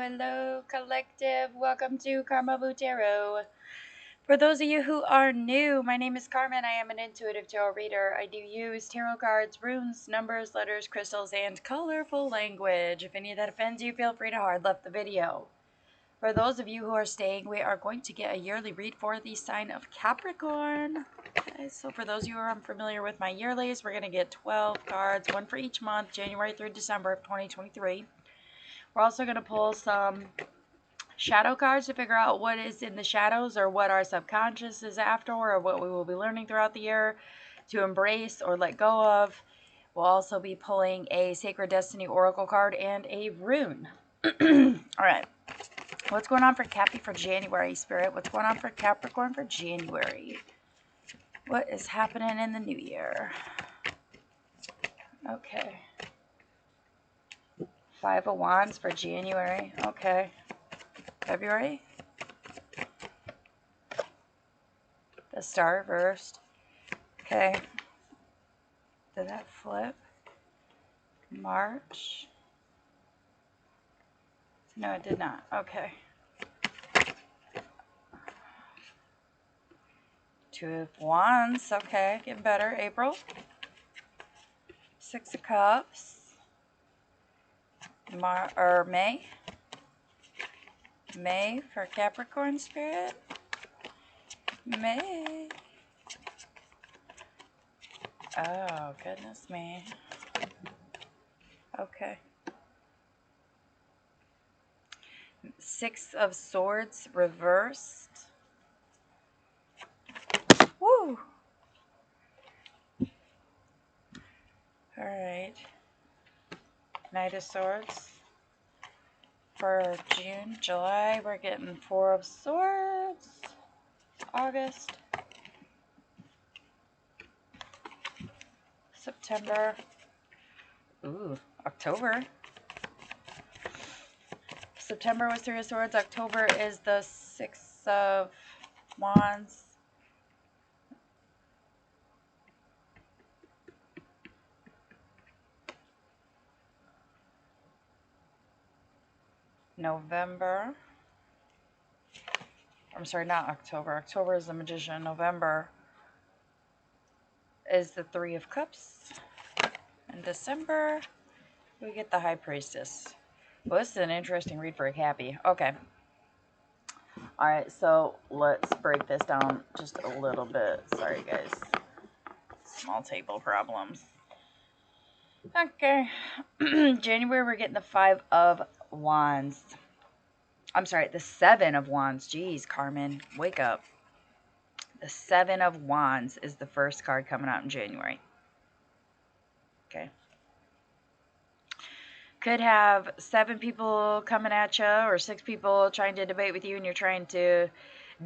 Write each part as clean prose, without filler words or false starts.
hello, collective. Welcome to Carmaboo Tarot. For those of you who are new, my name is Carmen. I am an intuitive tarot reader. I do use tarot cards, runes, numbers, letters, crystals, and colorful language. If any of that offends you, feel free to hard left the video. For those of you who are staying, we are going to get a yearly read for the sign of Capricorn. Okay, so for those of you who are unfamiliar with my yearlies, we're going to get 12 cards, one for each month, January through December of 2023. We're also going to pull some shadow cards to figure out what is in the shadows or what our subconscious is after or what we will be learning throughout the year to embrace or let go of. We'll also be pulling a Sacred Destiny Oracle card and a rune. All right. What's going on for Cappy for January, Spirit? What's going on for Capricorn for January? What is happening in the new year? Okay. Five of Wands for January. Okay. February. The Star reversed. Okay. Did that flip? March. No, it did not. Okay. Two of Wands. Okay, getting better. April. Six of Cups. May. May for Capricorn, Spirit. May. Oh, goodness me. Okay. Six of Swords reversed. Woo! Alright. Knight of Swords. For June, July, we're getting Four of Swords. August. September. Ooh, October. September was Three of Swords. October is the Six of Wands. November. I'm sorry, not October. October is the Magician. November is the Three of Cups. In December, we get the High Priestess. Well, this is an interesting read for a Cappy. Okay. Alright, so let's break this down just a little bit. Sorry, guys. Small table problems. Okay. January, we're getting the Five of Wands. I'm sorry, the Seven of Wands. Jeez, Carmen, wake up. The Seven of Wands is the first card coming out in January. Okay. Could have 7 people coming at you or 6 people trying to debate with you, and you're trying to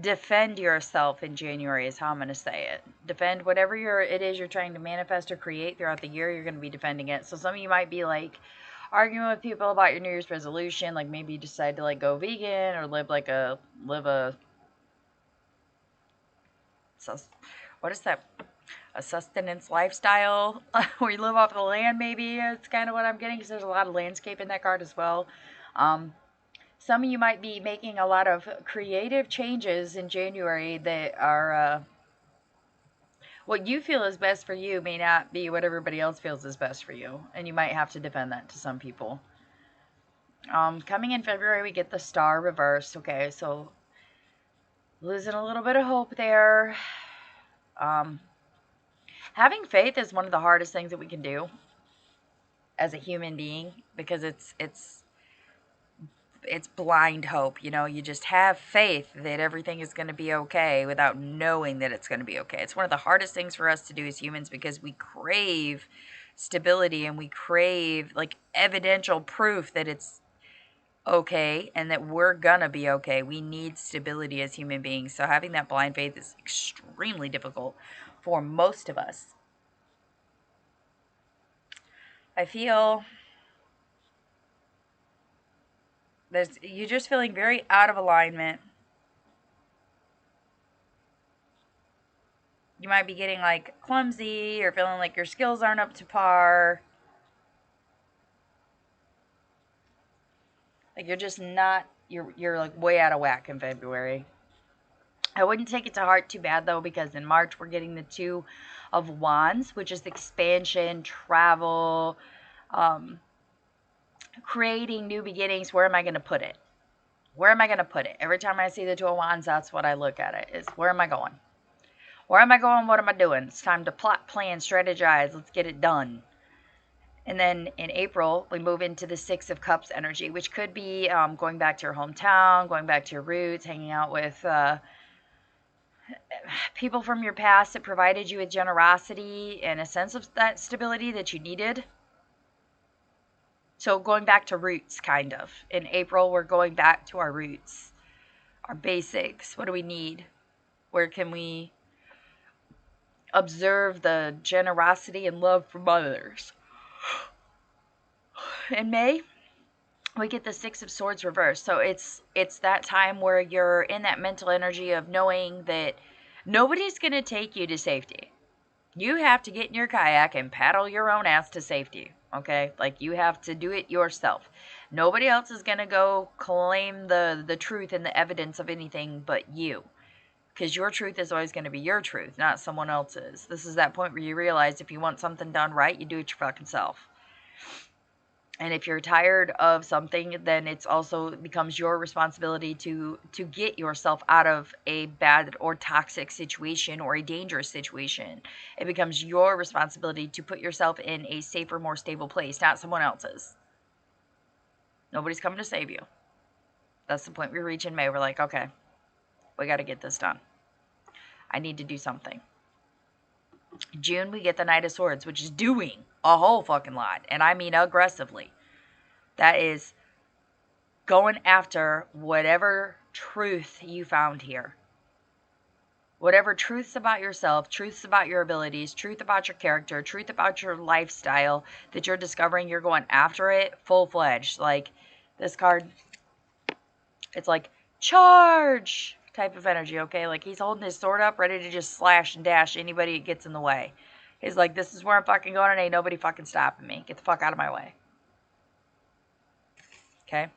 defend yourself in January is how I'm going to say it. Defend whatever it is you're trying to manifest or create throughout the year. You're going to be defending it. So some of you might be like arguing with people about your New Year's resolution, like maybe you decide to like go vegan or live a what is that? A sustenance lifestyle where you live off the land, maybe. It's kind of what I'm getting because there's a lot of landscape in that card as well. Some of you might be making a lot of creative changes in January that are what you feel is best for you may not be what everybody else feels is best for you, and you might have to defend that to some people. Coming in February, we get the Star reversed. Okay, so losing a little bit of hope there. Having faith is one of the hardest things that we can do as a human being because it's blind hope. You know, you just have faith that everything is going to be okay without knowing that it's going to be okay. It's one of the hardest things for us to do as humans because we crave stability and we crave like evidential proof that it's okay and that we're gonna be okay. We need stability as human beings. So having that blind faith is extremely difficult for most of us. I feel you're just feeling very out of alignment. You might be getting like clumsy or feeling like your skills aren't up to par. Like, you're just not, you're like way out of whack in February. I wouldn't take it to heart too bad, though, because in March we're getting the Two of Wands, which is expansion, travel, creating new beginnings. Where am I going to put it? Where am I going to put it? Every time I see the Two of Wands, that's what I look at it, is where am I going? Where am I going? What am I doing? It's time to plot, plan, strategize. Let's get it done. And then in April, we move into the Six of Cups energy, which could be going back to your hometown, going back to your roots, hanging out with people from your past that provided you with generosity and a sense of that stability that you needed. So going back to roots, kind of. In April, we're going back to our roots, our basics. What do we need? Where can we observe the generosity and love from others? In May, we get the Six of Swords reversed. So it's that time where you're in that mental energy of knowing that nobody's going to take you to safety. You have to get in your kayak and paddle your own ass to safety, okay? Like, you have to do it yourself. Nobody else is going to go claim the truth and the evidence of anything but you. Because your truth is always going to be your truth, not someone else's. This is that point where you realize if you want something done right, you do it your fucking self. And if you're tired of something, then it's also becomes your responsibility to get yourself out of a bad or toxic situation or a dangerous situation. It becomes your responsibility to put yourself in a safer, more stable place, not someone else's. Nobody's coming to save you. That's the point we reach in May. We're like, okay, we got to get this done. I need to do something. June, we get the Knight of Swords, which is doing a whole fucking lot. And I mean aggressively. That is going after whatever truth you found here. Whatever truths about yourself, truths about your abilities, truth about your character, truth about your lifestyle that you're discovering, you're going after it full-fledged. Like, this card, it's like, charge type of energy, okay? Like, he's holding his sword up, ready to just slash and dash anybody that gets in the way. He's like, this is where I'm fucking going, and ain't nobody fucking stopping me. Get the fuck out of my way. Okay?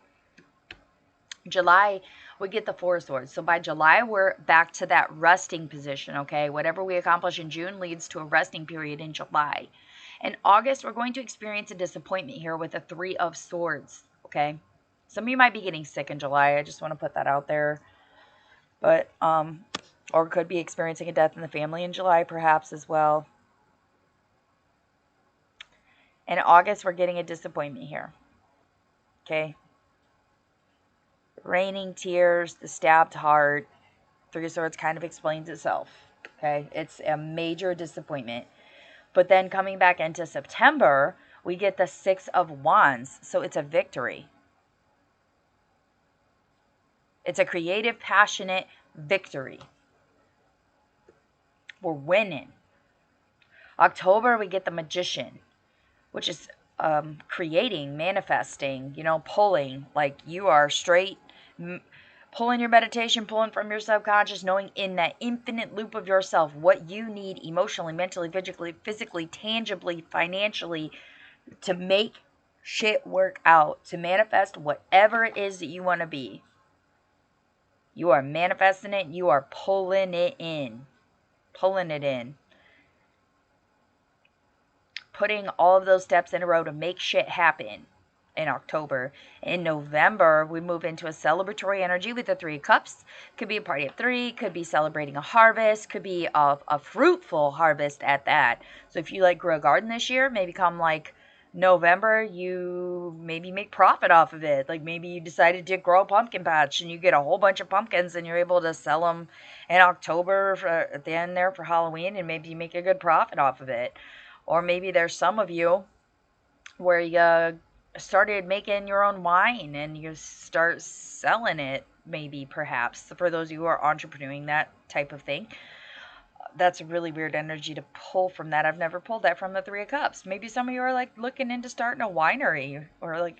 July, we get the Four of Swords. So by July, we're back to that resting position, okay? Whatever we accomplish in June leads to a resting period in July. In August, we're going to experience a disappointment here with the Three of Swords, okay? Some of you might be getting sick in July. I just want to put that out there. But, or could be experiencing a death in the family in July, perhaps, as well. In August, we're getting a disappointment here, okay? Raining tears, the stabbed heart. Three of Swords kind of explains itself. Okay, it's a major disappointment. But then coming back into September, we get the Six of Wands. So it's a victory. It's a creative, passionate victory. We're winning. October, we get the Magician, which is creating, manifesting, pulling. Like, you are straight pulling your meditation, pulling from your subconscious, knowing in that infinite loop of yourself what you need emotionally, mentally, physically, tangibly, financially to make shit work out, to manifest whatever it is that you want to be. You are manifesting it. You are pulling it in. Pulling it in. Putting all of those steps in a row to make shit happen. In October. In November, we move into a celebratory energy with the Three of Cups. Could be a party of three, could be celebrating a harvest, could be a fruitful harvest at that. So if you grew a garden this year, maybe come November, you maybe make profit off of it. Like, maybe you decided to grow a pumpkin patch and you get a whole bunch of pumpkins and you're able to sell them in October at the end there for Halloween, and maybe you make a good profit off of it. Or maybe there's some of you where you started making your own wine and you start selling it, maybe, perhaps, for those of you who are entrepreneuring, that type of thing. That's a really weird energy to pull from that. I've never pulled that from the Three of Cups. Maybe some of you are looking into starting a winery or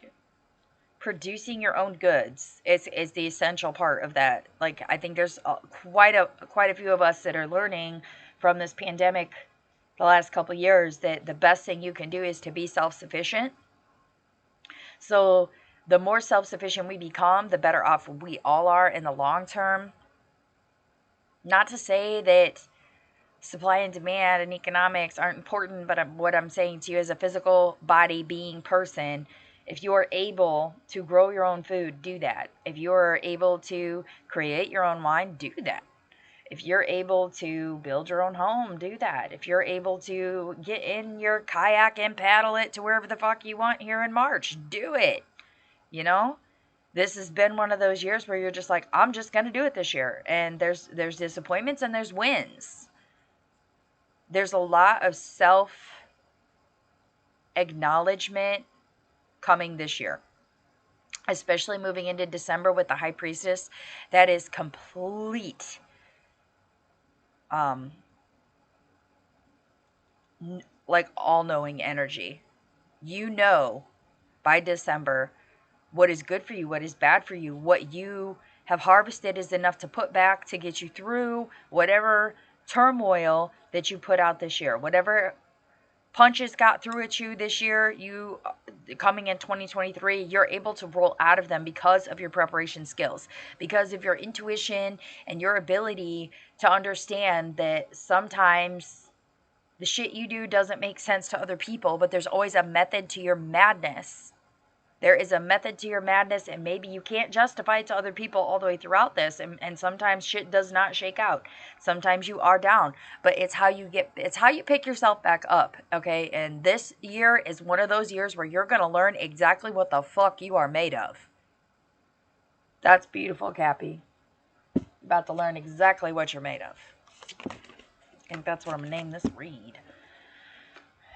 producing your own goods. It's the essential part of that. I think there's quite a few of us that are learning from this pandemic the last couple of years that the best thing you can do is to be self-sufficient. So the more self-sufficient we become, the better off we all are in the long term. Not to say that supply and demand and economics aren't important, but what I'm saying to you as a physical body being person, if you are able to grow your own food, do that. If you are able to create your own wine, do that. If you're able to build your own home, do that. If you're able to get in your kayak and paddle it to wherever the fuck you want here in March, do it. You know? This has been one of those years where you're just like, I'm just going to do it this year. And there's disappointments and there's wins. There's a lot of self-acknowledgement coming this year. Especially moving into December with the High Priestess. That is complete like all-knowing energy. You know by December what is good for you, what is bad for you, what you have harvested is enough to put back to get you through whatever turmoil that you put out this year. Whatever punches got through at you this year, you coming in 2023, you're able to roll out of them because of your preparation skills, because of your intuition and your ability to understand that sometimes the shit you do doesn't make sense to other people, but there's always a method to your madness. There is a method to your madness, and maybe you can't justify it to other people all the way throughout this, and sometimes shit does not shake out. Sometimes you are down, but it's how you pick yourself back up, okay? And this year is one of those years where you're going to learn exactly what the fuck you are made of. That's beautiful, Cappy. About to learn exactly what you're made of. I think that's what I'm going to name this read.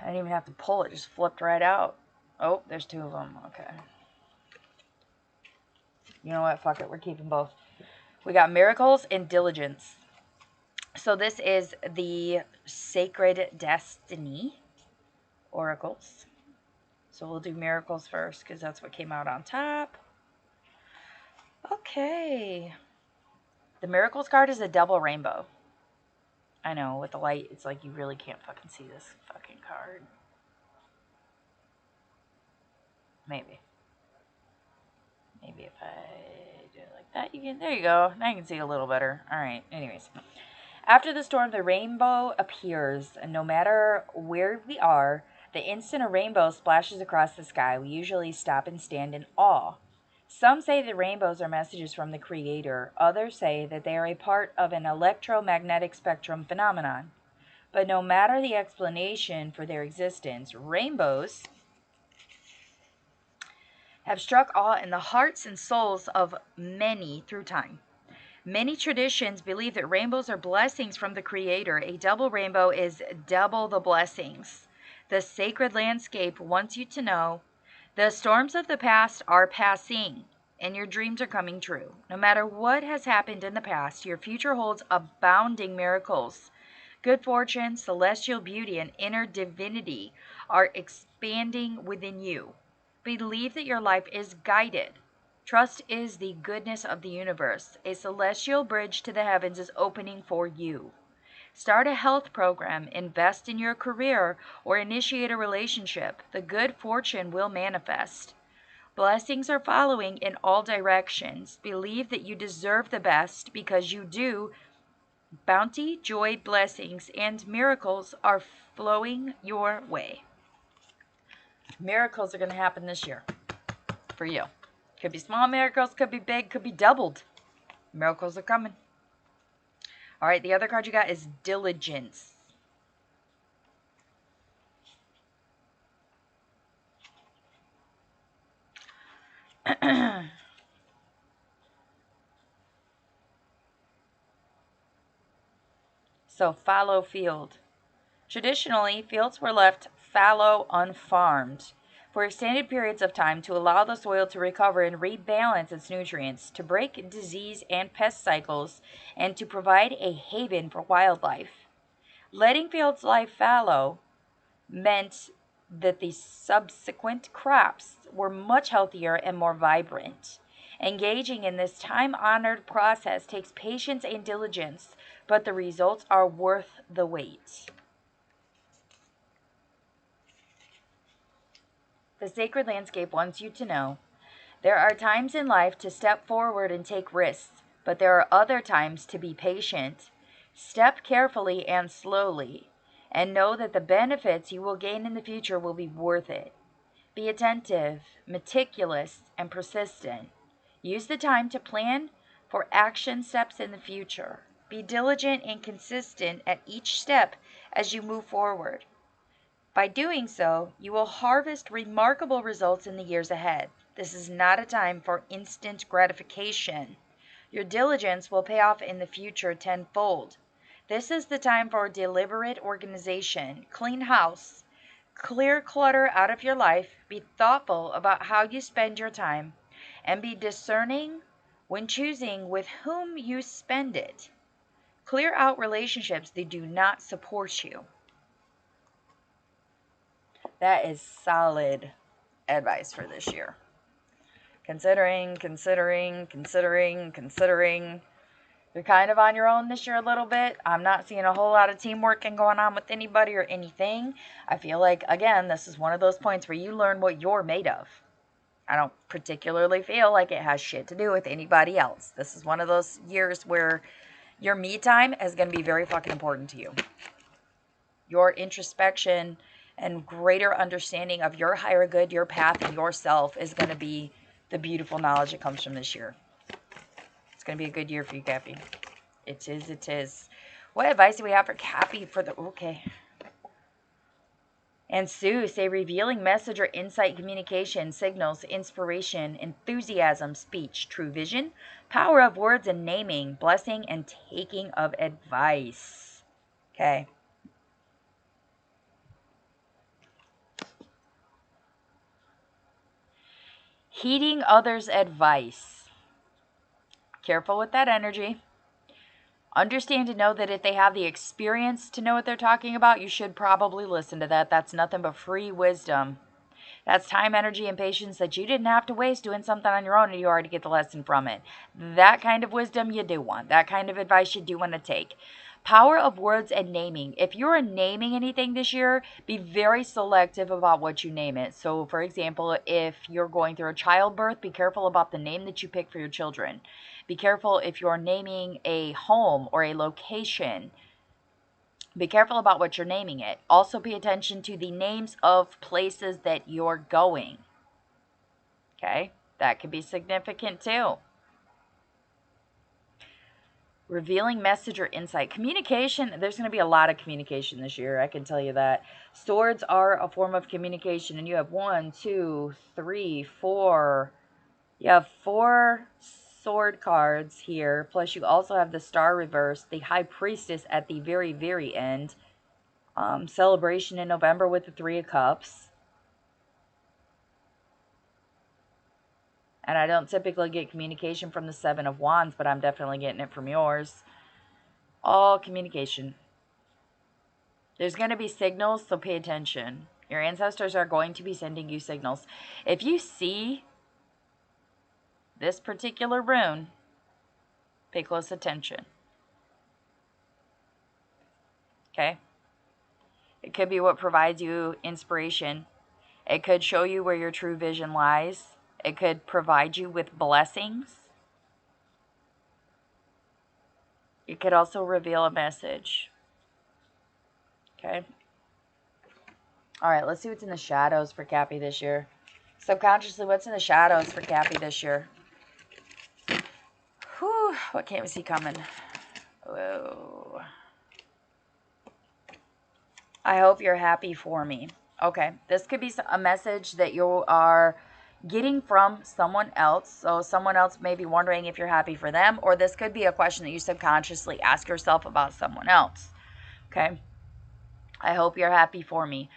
I didn't even have to pull it, just flipped right out. Oh, there's two of them. Okay. You know what? Fuck it. We're keeping both. We got miracles and diligence. So this is the Sacred Destiny oracles. So we'll do miracles first because that's what came out on top. Okay. The miracles card is a double rainbow. I know, with the light, it's like you really can't fucking see this fucking card. Maybe. Maybe if I do it like that, you can, there you go. Now you can see a little better. Alright, anyways. After the storm, the rainbow appears, and no matter where we are, the instant a rainbow splashes across the sky, we usually stop and stand in awe. Some say that rainbows are messages from the Creator. Others say that they are a part of an electromagnetic spectrum phenomenon. But no matter the explanation for their existence, rainbows have struck awe in the hearts and souls of many through time. Many traditions believe that rainbows are blessings from the Creator. A double rainbow is double the blessings. The sacred landscape wants you to know the storms of the past are passing and your dreams are coming true. No matter what has happened in the past, your future holds abounding miracles. Good fortune, celestial beauty, and inner divinity are expanding within you. Believe that your life is guided. Trust is the goodness of the universe. A celestial bridge to the heavens is opening for you. Start a health program, invest in your career, or initiate a relationship. The good fortune will manifest. Blessings are following in all directions. Believe that you deserve the best because you do. Bounty, joy, blessings, and miracles are flowing your way. Miracles are going to happen this year for you. Could be small miracles, could be big, could be doubled. Miracles are coming. All right, the other card you got is diligence. So, fallow field. Traditionally, fields were left fallow, unfarmed, for extended periods of time to allow the soil to recover and rebalance its nutrients, to break disease and pest cycles, and to provide a haven for wildlife. Letting fields lie fallow meant that the subsequent crops were much healthier and more vibrant. Engaging in this time-honored process takes patience and diligence, but the results are worth the wait. The sacred landscape wants you to know There are times in life to step forward and take risks, but there are other times to be patient. Step carefully and slowly, and know that the benefits you will gain in the future will be worth it. Be attentive, meticulous, and persistent. Use the time to plan for action steps in the future. Be diligent and consistent at each step as you move forward. By doing so, you will harvest remarkable results in the years ahead. This is not a time for instant gratification. Your diligence will pay off in the future tenfold. This is the time for deliberate organization. Clean house. Clear clutter out of your life. Be thoughtful about how you spend your time. And be discerning when choosing with whom you spend it. Clear out relationships that do not support you. That is solid advice for this year. Considering. You're kind of on your own this year a little bit. I'm not seeing a whole lot of teamwork and going on with anybody or anything. I feel like, again, this is one of those points where you learn what you're made of. I don't particularly feel like it has shit to do with anybody else. This is one of those years where your me time is going to be very fucking important to you. Your introspection and greater understanding of your higher good, your path, and yourself is going to be the beautiful knowledge that comes from this year. It's going to be a good year for you, Cappy. It is. What advice do we have for Cappy for the... Okay. And Sue say revealing message or insight, communication, signals, inspiration, enthusiasm, speech, true vision, power of words and naming, blessing, and taking of advice. Okay. Heeding others' advice. Careful with that energy. Understand and know that if they have the experience to know what they're talking about, you should probably listen to that. That's nothing but free wisdom. That's time, energy, and patience that you didn't have to waste doing something on your own and you already get the lesson from it. That kind of wisdom you do want. That kind of advice you do want to take. Power of words and naming. If you're naming anything this year, be very selective about what you name it. So, for example, if you're going through a childbirth, be careful about the name that you pick for your children. Be careful if you're naming a home or a location. Be careful about what you're naming it. Also pay attention to the names of places that you're going. Okay? That could be significant too. Revealing message or insight. Communication, there's going to be a lot of communication this year. I can tell you that. Swords are a form of communication. And you have 1, 2, 3, 4. You have 4 sword cards here. Plus you also have the star reverse. The high priestess at the very, very end. Celebration in November with the 3 of Cups. And I don't typically get communication from the 7 of Wands, but I'm definitely getting it from yours. All communication. There's going to be signals, so pay attention. Your ancestors are going to be sending you signals. If you see this particular rune, pay close attention. Okay? It could be what provides you inspiration. It could show you where your true vision lies. It could provide you with blessings. It could also reveal a message. Okay. All right, let's see what's in the shadows for Cappy this year. Subconsciously, what's in the shadows for Cappy this year? Whew, what can't we see coming? Whoa. I hope you're happy for me. Okay, this could be a message that you are getting from someone else. So someone else may be wondering if you're happy for them, or this could be a question that you subconsciously ask yourself about someone else. Okay, I hope you're happy for me.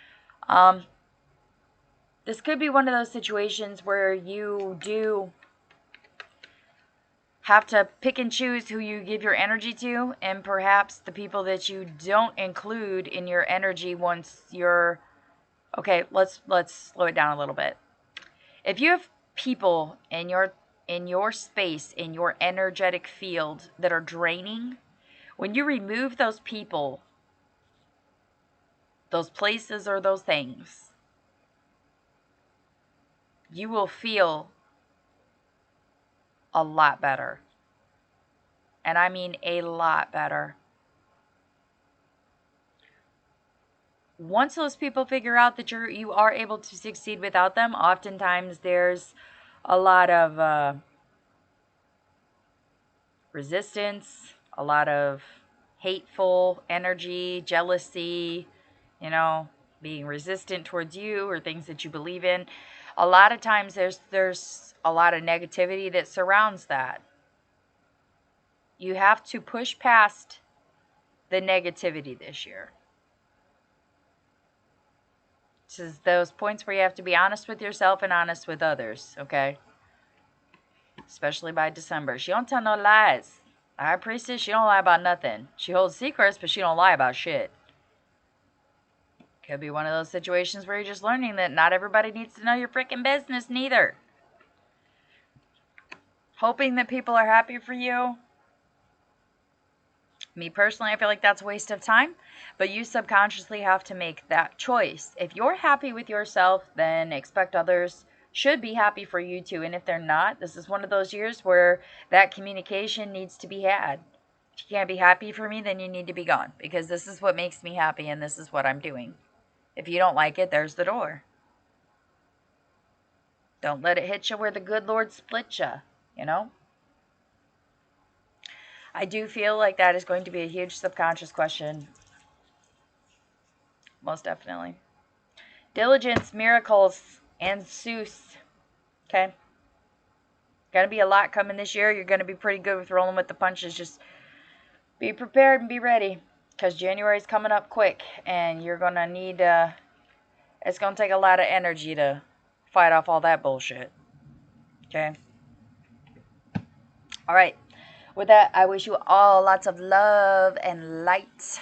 This could be one of those situations where you do have to pick and choose who you give your energy to, and perhaps the people that you don't include in your energy once you're... Okay, let's slow it down a little bit. If you have people in your space, in your energetic field that are draining, when you remove those people, those places or those things, you will feel a lot better. And I mean a lot better. Once those people figure out that you are able to succeed without them, oftentimes there's a lot of resistance, a lot of hateful energy, jealousy, you know, being resistant towards you or things that you believe in. A lot of times there's a lot of negativity that surrounds that. You have to push past the negativity this year. This is those points where you have to be honest with yourself and honest with others, okay? Especially by December. She don't tell no lies. High priestess, she don't lie about nothing. She holds secrets, but she don't lie about shit. Could be one of those situations where you're just learning that not everybody needs to know your freaking business neither. Hoping that people are happy for you. Me personally, I feel like that's a waste of time, but you subconsciously have to make that choice. If you're happy with yourself, then expect others should be happy for you too. And if they're not, this is one of those years where that communication needs to be had. If you can't be happy for me, then you need to be gone, because this is what makes me happy and this is what I'm doing. If you don't like it, there's the door. Don't let it hit you where the good Lord split you, you know? I do feel like that is going to be a huge subconscious question. Most definitely. Diligence, miracles, and Seuss. Okay? Gonna be a lot coming this year. You're gonna be pretty good with rolling with the punches. Just be prepared and be ready, because January's coming up quick, and you're gonna need, it's gonna take a lot of energy to fight off all that bullshit. Okay? Alright. With that, I wish you all lots of love and light.